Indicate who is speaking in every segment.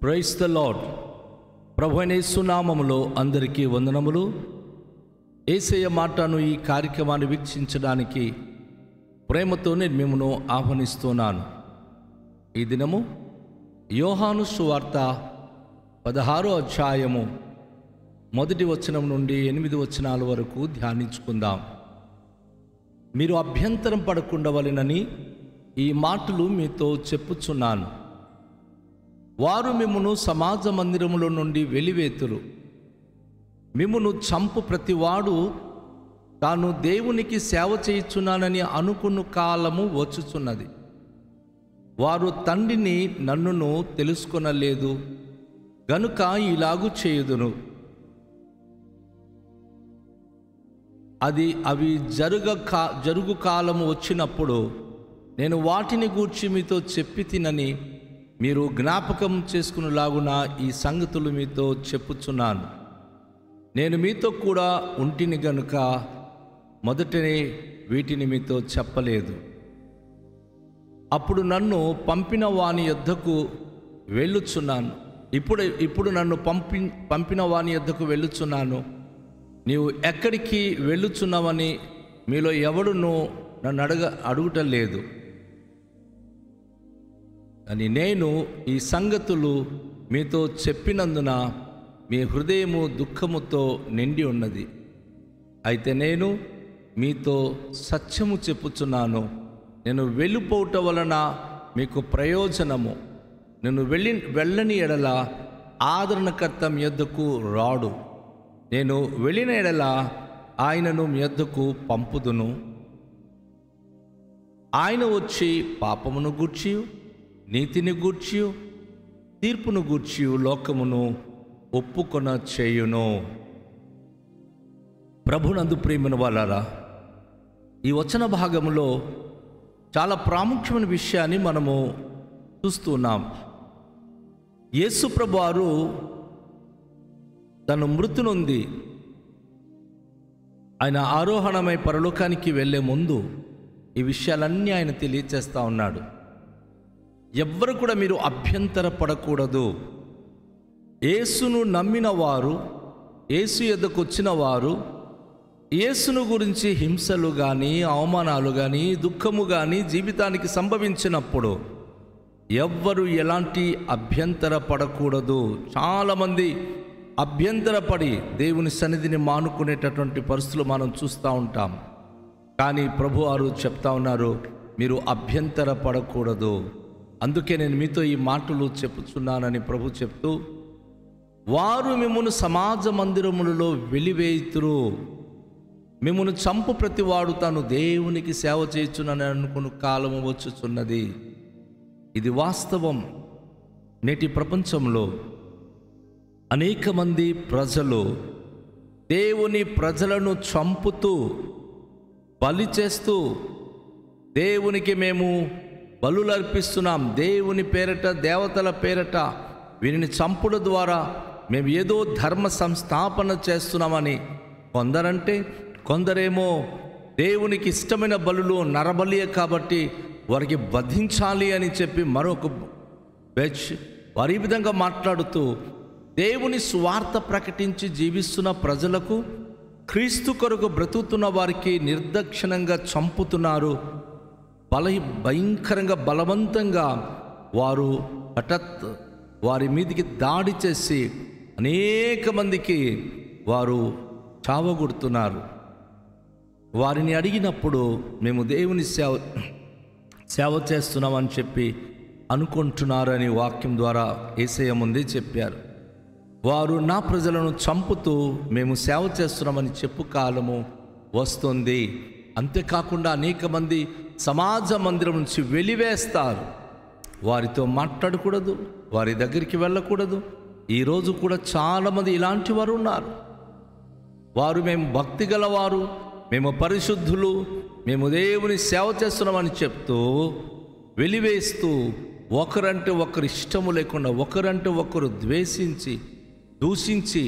Speaker 1: Praise the lord. ప్రభువైన యేసు నామములో అందరికీ వందనములు. యేసయ్య మాటను ఈ కార్యక్రమాన్ని వీక్షించడానికి ప్రేమతో నేను మిమ్మల్ని ఆహ్వానిస్తున్నాను. ఈ దినము యోహాను సువార్త 16వ అధ్యాయము 1వ వచనం నుండి 8వ వచనాల వరకు ధ్యానించుకుందాం. మీరు అభ్యంతరం పడకుండవలెనని ఈ మాటలు మీతో చెప్పుచున్నాను. వారు మిమ్మును సమాజ మందిరములో నుండి వెలివేతురు. మిమ్మును చంపు ప్రతివాడు తాను దేవునికి సేవ చేయుచున్నానని అనుకున్న కాలము వచ్చుచున్నది. వారు తండ్రిని నన్నును తెలుసుకొనలేదు గనుక ఇలాగు చేయుదును. అవి జరుగు కాలము వచ్చినప్పుడు నేను వాటిని గూర్చి మీతో చెప్పి తినని మీరు జ్ఞాపకం చేసుకునేలాగున ఈ సంగతులు మీతో చెప్పుచున్నాను. నేను మీతో కూడా ఉంటిని గనుక మొదటనే వీటిని మీతో చెప్పలేదు. అప్పుడు నన్ను పంపిన వాని యొద్దకు వెళ్ళుచున్నాను. ఇప్పుడు నన్ను పంపిన వాని యొద్దకు వెళ్ళుచున్నాను. నీవు ఎక్కడికి వెళ్ళుచున్నావని మీలో ఎవడునూ నన్ను అడుగుట లేదు. అని నేను ఈ సంగతులు మీతో చెప్పినందున మీ హృదయము దుఃఖముతో నిండి ఉన్నది. అయితే నేను మీతో సత్యము చెప్పుచున్నాను. నేను వెళ్ళిపోవట వలన మీకు ప్రయోజనము. నేను వెళ్ళని ఎడల ఆదరణకర్త మీ యొద్దకు రాడు. నేను వెళ్ళిన ఎడల ఆయనను మీ యొద్దకు పంపుదును. ఆయన వచ్చి పాపమును గూర్చి, నీతిని గూర్చి, తీర్పును గూర్చి లోకమును ఒప్పుకొన చేయును. ప్రభునందు ప్రియమైన వాళ్ళారా, ఈ వచన భాగంలో చాలా ప్రాముఖ్యమైన విషయాన్ని మనము చూస్తున్నాం. యేసు ప్రభువారు తను మృతి నొంది ఆయన ఆరోహణమై పరలోకానికి వెళ్ళే ముందు ఈ విషయాలన్నీ ఆయన తెలియచేస్తూ ఉన్నాడు. ఎవ్వరు కూడా మీరు అభ్యంతర పడకూడదు. యేసును నమ్మిన వారు, యేసు యొద్దకు వచ్చిన వారు, యేసును గురించి హింసలు కానీ, అవమానాలు కానీ, దుఃఖము కానీ జీవితానికి సంభవించినప్పుడు ఎవ్వరు ఎలాంటి అభ్యంతర పడకూడదు. చాలామంది అభ్యంతరపడి దేవుని సన్నిధిని మానుకునేటటువంటి పరిస్థితులు మనం చూస్తూ ఉంటాం. కానీ ప్రభువారు చెప్తా ఉన్నారు, మీరు అభ్యంతర పడకూడదు. అందుకే నేను మీతో ఈ మాటలు చెప్పుచున్నానని ప్రభు చెప్తూ, వారు మిమ్మును సమాజ మందిరములలో వెలివేయుతురు. మిమ్మును చంపు ప్రతివాడు తాను దేవునికి సేవ చేయుచునని అనుకున్న కాలము వచ్చుచున్నది. ఇది వాస్తవం. నేటి ప్రపంచంలో అనేక మంది ప్రజలు దేవుని ప్రజలను చంపుతూ, బలి చేస్తూ, దేవునికి మేము బలులు అర్పిస్తున్నాం, దేవుని పేరట, దేవతల పేరట వీరిని చంపుడు ద్వారా మేము ఏదో ధర్మ సంస్థాపన చేస్తున్నామని కొందరంటే, కొందరేమో దేవునికి ఇష్టమైన బలులు నరబలియే కాబట్టి వారికి వధించాలి అని చెప్పి మరొక బ్యాచ్ వారి ఈ విధంగా మాట్లాడుతూ దేవుని స్వార్థ ప్రకటించి జీవిస్తున్న ప్రజలకు, క్రీస్తు కొరకు బ్రతుకుతున్న వారికి నిర్దక్షిణంగా చంపుతున్నారు. భయంకరంగా బలవంతంగా వారు వారి మీదికి దాడి చేసి అనేక మందికి వారు చావగొడుతున్నారు. వారిని అడిగినప్పుడు మేము దేవుని సేవ చేస్తున్నామని చెప్పి అనుకుంటున్నారని వాక్యం ద్వారా యేసయ్య ముందే చెప్పారు. వారు నా ప్రజలను చంపుతూ మేము సేవ చేస్తున్నామని చెప్పు కాలము వస్తుంది. అంతేకాకుండా అనేక మంది సమాజ మందిరం నుంచి వెలివేస్తారు. వారితో మాట్లాడకూడదు, వారి దగ్గరికి వెళ్ళకూడదు. ఈరోజు కూడా చాలామంది ఇలాంటి వారు ఉన్నారు. వారు మేము భక్తి గలవారు, మేము పరిశుద్ధులు, మేము దేవుని సేవ చేస్తున్నామని చెప్తూ వెలివేస్తూ, ఒకరంటే ఒకరు ఇష్టము లేకుండా, ఒకరంటే ఒకరు ద్వేషించి, దూషించి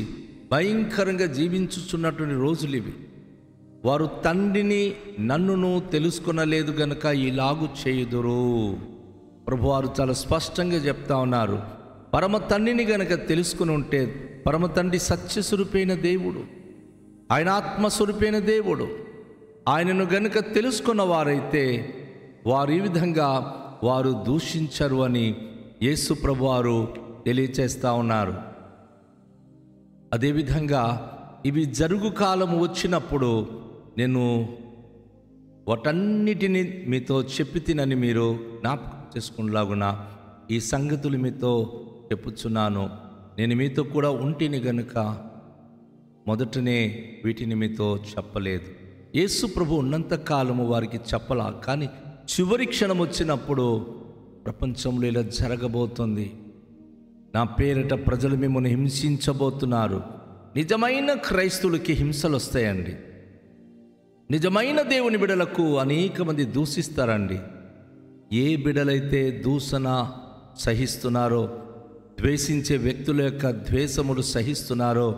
Speaker 1: భయంకరంగా జీవించుచున్నటువంటి రోజులు ఇవి. వారు తండ్రిని నన్నును తెలుసుకొనలేదు గనుక ఇలాగు చేయుదురు. ప్రభువారు చాలా స్పష్టంగా చెప్తా ఉన్నారు, పరమ తండ్రిని గనక తెలుసుకుని ఉంటే, పరమ తండ్రి సత్యస్వరూపైన దేవుడు, ఆయన ఆత్మస్వరూపైన దేవుడు, ఆయనను గనుక తెలుసుకున్న వారైతే వారు ఈ విధంగా వారు దూషించరు అని యేసు ప్రభువారు తెలియచేస్తూ ఉన్నారు. అదేవిధంగా ఇవి జరుగు కాలము వచ్చినప్పుడు నేను వాటన్నిటిని మీతో చెప్పి తినని మీరు జ్ఞాపకం చేసుకునేలాగున ఈ సంగతులు మీతో చెప్పుచున్నాను. నేను మీతో కూడా ఉంటిని గనుక మొదటనే వీటిని మీతో చెప్పలేదు. యేసు ప్రభు ఉన్నంత కాలము వారికి చెప్పలా, కానీ చివరి క్షణం వచ్చినప్పుడు ప్రపంచంలో ఇలా జరగబోతుంది, నా పేరిట ప్రజలు మిమ్మల్ని హింసించబోతున్నారు. నిజమైన క్రైస్తవులకి హింసలు వస్తాయండి. నిజమైన దేవుని బిడలకు అనేక మంది దూషిస్తారండి. ఏ బిడలైతే దూషణ సహిస్తున్నారో, ద్వేషించే వ్యక్తుల యొక్క ద్వేషములు సహిస్తున్నారో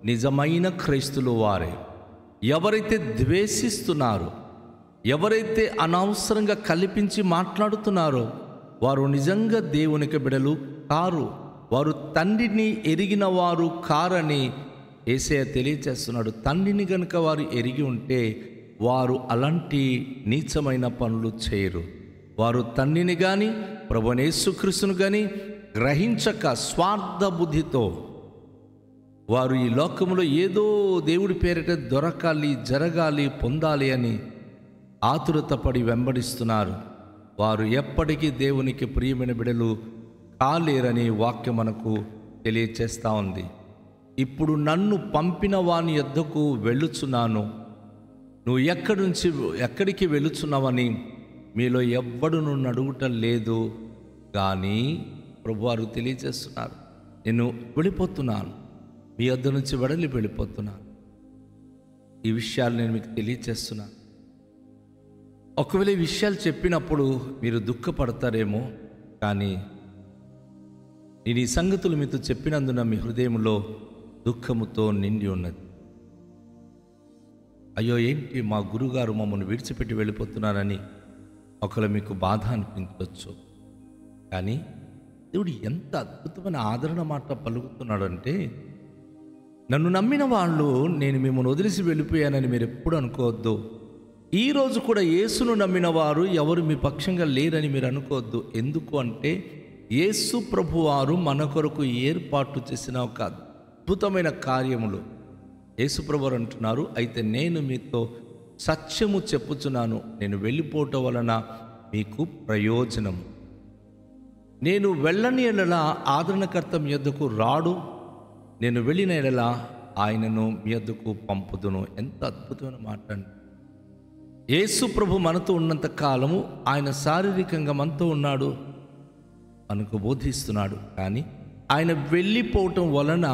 Speaker 1: నిజమైన క్రైస్తులు వారే. ఎవరైతే ద్వేషిస్తున్నారో, ఎవరైతే అనవసరంగా కల్పించి మాట్లాడుతున్నారో వారు నిజంగా దేవునికి బిడలు కారు, వారు తండ్రిని ఎరిగిన వారు కారని యేసయ్య తెలియచేస్తున్నాడు. తండ్రిని గనుక వారు ఎరిగి ఉంటే వారు అలాంటి నీచమైన పనులు చేయరు. వారు తండ్రిని కానీ ప్రభువైన యేసుక్రీస్తును కానీ గ్రహించక స్వార్థ బుద్ధితో వారు ఈ లోకంలో ఏదో దేవుడి పేరిట దొరకాలి, జరగాలి, పొందాలి అని ఆతురతపడి వెంబడిస్తున్నారు. వారు ఎప్పటికీ దేవునికి ప్రియమైన బిడలు కాలేరని వాక్యం మనకు తెలియచేస్తూ ఉంది. ఇప్పుడు నన్ను పంపిన వాని యొద్దకు వెళ్ళుచున్నాను, నువ్వు ఎక్కడికి వెళ్ళుచున్నావని మీలో ఎవ్వడు నన్ను అడుగుటం లేదు. కానీ ప్రభువారు తెలియజేస్తున్నారు, నేను వెళ్ళిపోతున్నాను, మీ వద్ద నుంచి వెళ్ళిపోతున్నాను. ఈ విషయాలు నేను మీకు తెలియచేస్తున్నాను. ఒకవేళ ఈ విషయాలు చెప్పినప్పుడు మీరు దుఃఖపడతారేమో, కానీ నేను ఈ సంగతులు మీతో చెప్పినందున మీ హృదయంలో దుఃఖముతో నిండి ఉన్నది. అయ్యో, ఏంటి మా గురుగారు మమ్మల్ని విడిచిపెట్టి వెళ్ళిపోతున్నారని ఒకవేళ మీకు బాధ అనిపించవచ్చు. కానీ దేవుడు ఎంత అద్భుతమైన ఆదరణ మాట పలుకుతున్నాడంటే, నన్ను నమ్మిన వాళ్ళు నేను మిమ్మల్ని వదిలిసి వెళ్ళిపోయానని మీరు ఎప్పుడు అనుకోవద్దు. ఈరోజు కూడా యేసును నమ్మిన వారు ఎవరు మీ పక్షంగా లేరని మీరు అనుకోవద్దు. ఎందుకు అంటే యేసు ప్రభువారు మన కొరకు ఏర్పాటు చేసిన ఒక అద్భుతమైన కార్యములు. యేసు ప్రభువారు అంటున్నారు, అయితే నేను మీతో సత్యము చెప్పుచున్నాను, నేను వెళ్ళిపోవటం వలన మీకు ప్రయోజనము. నేను వెళ్ళని ఎడల ఆదరణకర్త మీ యొద్దకు రాడు, నేను వెళ్ళిన ఎడల ఆయనను మీ యొద్దకు పంపుదును. ఎంత అద్భుతమైన మాట అండి. యేసు ప్రభు మనతో ఉన్నంత కాలము ఆయన శారీరకంగా మనతో ఉన్నాడు, మనకు బోధిస్తున్నాడు. కానీ ఆయన వెళ్ళిపోవటం వలన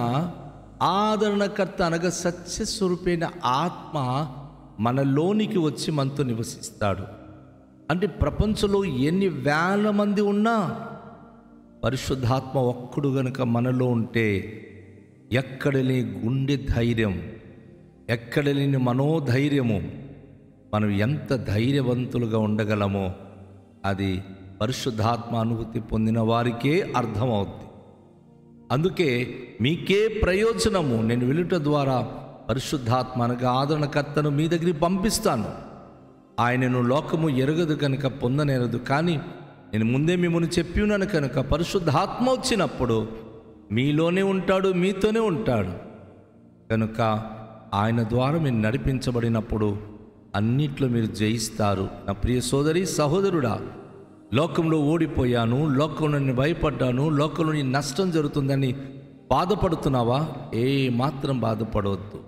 Speaker 1: ఆదరణకర్త అనగా సత్యస్వరూపైన ఆత్మ మనలోనికి వచ్చి మనతో నివసిస్తాడు. అంటే ప్రపంచంలో ఎన్ని వేల మంది ఉన్నా పరిశుద్ధాత్మ ఒక్కడు గనుక మనలో ఉంటే ఎక్కడ లేని గుండె ధైర్యం, ఎక్కడ లేని మనోధైర్యము, మనం ఎంత ధైర్యవంతులుగా ఉండగలమో అది పరిశుద్ధాత్మ అనుభూతి పొందిన వారికే అర్థమవుద్ది. అందుకే మీకే ప్రయోజనము, నేను వెళ్ళుట ద్వారా పరిశుద్ధాత్మ అనగా ఆదరణకర్తను మీ దగ్గరికి పంపిస్తాను. ఆయనను లోకము ఎరగదు కనుక పొందనేరదు, కానీ నేను ముందే మిమ్మల్ని చెప్పి ఉన్నాను కనుక పరిశుద్ధాత్మ వచ్చినప్పుడు మీలోనే ఉంటాడు, మీతోనే ఉంటాడు. కనుక ఆయన ద్వారా మీరు నడిపించబడినప్పుడు అన్నిట్లో మీరు జయిస్తారు. నా ప్రియ సోదరి సహోదరుడా, లోకంలో ఓడిపోయాను, లోకంలో నేను భయపడ్డాను, లోకంలో నీ నష్టం జరుగుతుందని బాధపడుతున్నావా? ఏ మాత్రం బాధపడవద్దు.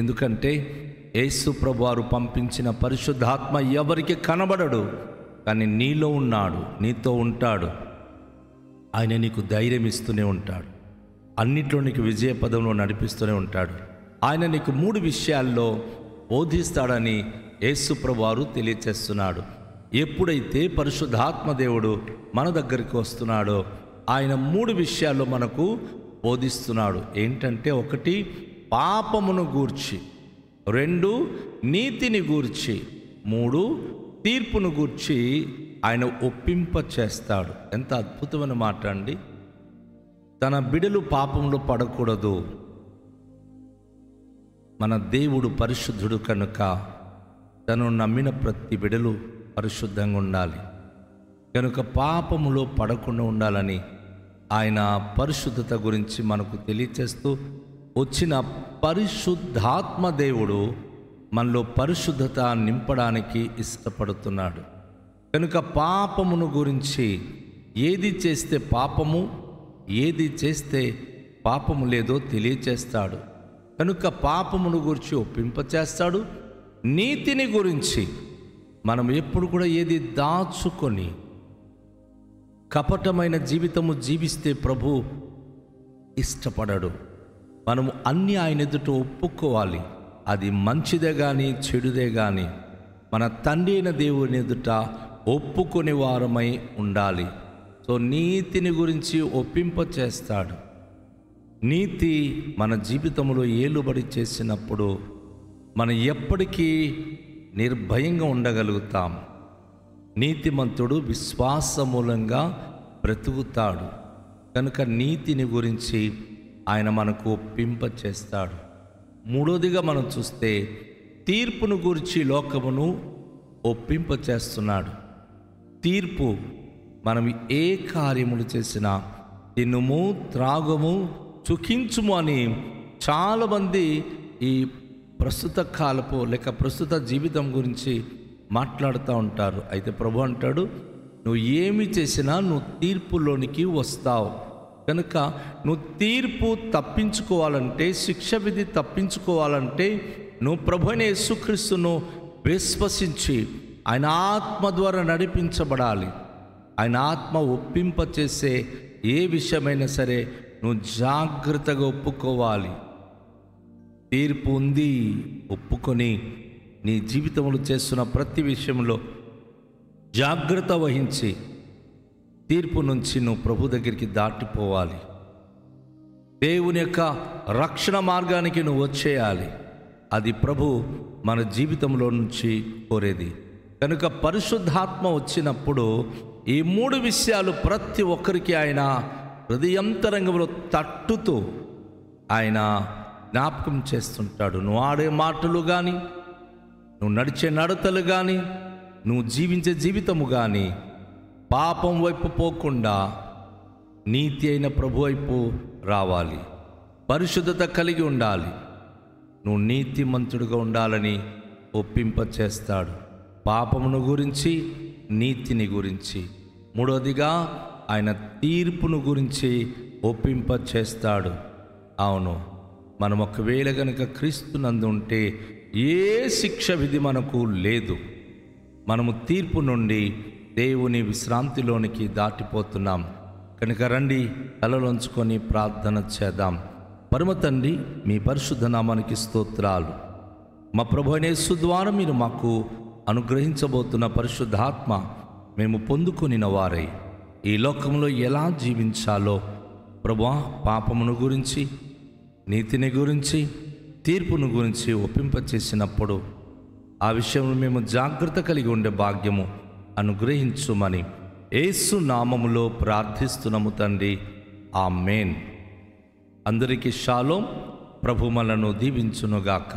Speaker 1: ఎందుకంటే యేసు ప్రభువారు పంపించిన పరిశుద్ధాత్మ ఎవరికి కనబడడు, కానీ నీలో ఉన్నాడు, నీతో ఉంటాడు. ఆయన నీకు ధైర్యం ఇస్తూనే ఉంటాడు, అన్నిట్లో నీకు విజయ పదంలో నడిపిస్తూనే ఉంటాడు. ఆయన నీకు 3 విషయాల్లో బోధిస్తాడని యేసు ప్రభువారు తెలియచేస్తున్నాడు. ఎప్పుడైతే పరిశుద్ధాత్మ దేవుడు మన దగ్గరికి వస్తున్నాడో ఆయన 3 విషయాల్లో మనకు బోధిస్తున్నాడు. ఏంటంటే 1 పాపమును గూర్చి, 2 నీతిని గూర్చి, 3 తీర్పును గూర్చి ఆయన ఒప్పింప చేస్తాడు. ఎంత అద్భుతమైన మాట అండి. తన బిడలు పాపంలో పడకూడదు. మన దేవుడు పరిశుద్ధుడు కనుక తను నమ్మిన ప్రతి బిడలు పరిశుద్ధంగా ఉండాలి. కనుక పాపములో పడకుండా ఉండాలని ఆయన పరిశుద్ధత గురించి మనకు తెలియచేస్తూ వచ్చిన పరిశుద్ధాత్మ దేవుడు మనలో పరిశుద్ధత నింపడానికి ఇష్టపడుతున్నాడు. కనుక పాపమును గురించి, ఏది చేస్తే పాపము, ఏది చేస్తే పాపము లేదో తెలియచేస్తాడు. కనుక పాపమును గురించి ఒప్పింపచేస్తాడు. నీతిని గురించి మనం ఎప్పుడు కూడా ఏది దాచుకొని కపటమైన జీవితము జీవిస్తే ప్రభు ఇష్టపడడు. మనము అన్నీ ఆయన ఎదుట ఒప్పుకోవాలి. అది మంచిదే కానీ చెడుదే కానీ మన తండ్రి అయిన దేవుని ఎదుట ఒప్పుకునే వారమై ఉండాలి. సో నీతిని గురించి ఒప్పింపచేస్తాడు. నీతి మన జీవితంలో ఏలుబడి చేసినప్పుడు మనం ఎప్పటికీ నిర్భయంగా ఉండగలుగుతాం. నీతిమంతుడు విశ్వాసమూలంగా బ్రతుకుతాడు. కనుక నీతిని గురించి ఆయన మనకు ఒప్పింపచేస్తాడు. మూడోదిగా మనం చూస్తే తీర్పును గురించి లోకమును ఒప్పింపచేస్తున్నాడు. తీర్పు, మనం ఏ కార్యములు చేసినా తినుము, త్రాగుము, సుఖించుము అని చాలామంది ఈ ప్రస్తుత కాలపు లేక ప్రస్తుత జీవితం గురించి మాట్లాడుతూ ఉంటారు. అయితే ప్రభు అంటాడు, నువ్వు ఏమి చేసినా నువ్వు తీర్పులోనికి వస్తావు. కనుక నువ్వు తీర్పు తప్పించుకోవాలంటే, శిక్ష విధి తప్పించుకోవాలంటే నువ్వు ప్రభు అయిన యేసుక్రీస్తును విశ్వసించి ఆయన ఆత్మ ద్వారా నడిపించబడాలి. ఆయన ఆత్మ ఒప్పింపచేసే ఏ విషయమైనా సరే నువ్వు జాగ్రత్తగా ఒప్పుకోవాలి. తీర్పు ఉంది, ఒప్పుకొని నీ జీవితంలో చేస్తున్న ప్రతి విషయంలో జాగ్రత్త వహించి తీర్పు నుంచి నువ్వు ప్రభు దగ్గరికి దాటిపోవాలి. దేవుని యొక్క రక్షణ మార్గానికి నువ్వు వచ్చేయాలి. అది ప్రభు మన జీవితంలో నుంచి కోరేది. కనుక పరిశుద్ధాత్మ వచ్చినప్పుడు ఈ మూడు విషయాలు ప్రతి ఒక్కరికి ఆయన హృదయంతరంగంలో తట్టుతూ ఆయన జ్ఞాపకం చేస్తుంటాడు. నువ్వు ఆడే మాటలు కానీ, నువ్వు నడిచే నడతలు కానీ, నువ్వు జీవించే జీవితము కానీ పాపం వైపు పోకుండా నీతి అయిన ప్రభు వైపు రావాలి. పరిశుద్ధత కలిగి ఉండాలి. నువ్వు నీతిమంతుడిగా ఉండాలని ఒప్పింపచేస్తాడు. పాపమును గురించి, నీతిని గురించి. మూడవదిగా ఆయన తీర్పును గురించి ఒప్పింపచేస్తాడు. అవును, మనం ఒకవేళ కనుక క్రీస్తునందు ఉంటే ఏ శిక్ష విధి మనకు లేదు. మనము తీర్పు నుండి దేవుని విశ్రాంతిలోనికి దాటిపోతున్నాం. కనుక రండి, తలలోంచుకొని ప్రార్థన చేద్దాం. పరమ తండ్రి, మీ పరిశుద్ధ నామానికి స్తోత్రాలు. మా ప్రభు అయిన యేసు ద్వారా మీరు మాకు అనుగ్రహించబోతున్న పరిశుద్ధాత్మ మేము పొందుకొనిన వారై ఈ లోకంలో ఎలా జీవించాలో ప్రభువా, పాపమును గురించి, నీతిని గురించి, తీర్పును గురించి ఒప్పింపచేసినప్పుడు ఆ విషయంలో మేము జాగ్రత్త కలిగి ఉండే భాగ్యము అనుగ్రహించుమని యేసు నామములో ప్రార్థిస్తున్నాము తండ్రి. ఆమేన్. అందరికీ షాలోం. ప్రభు మనను దీవించునుగాక.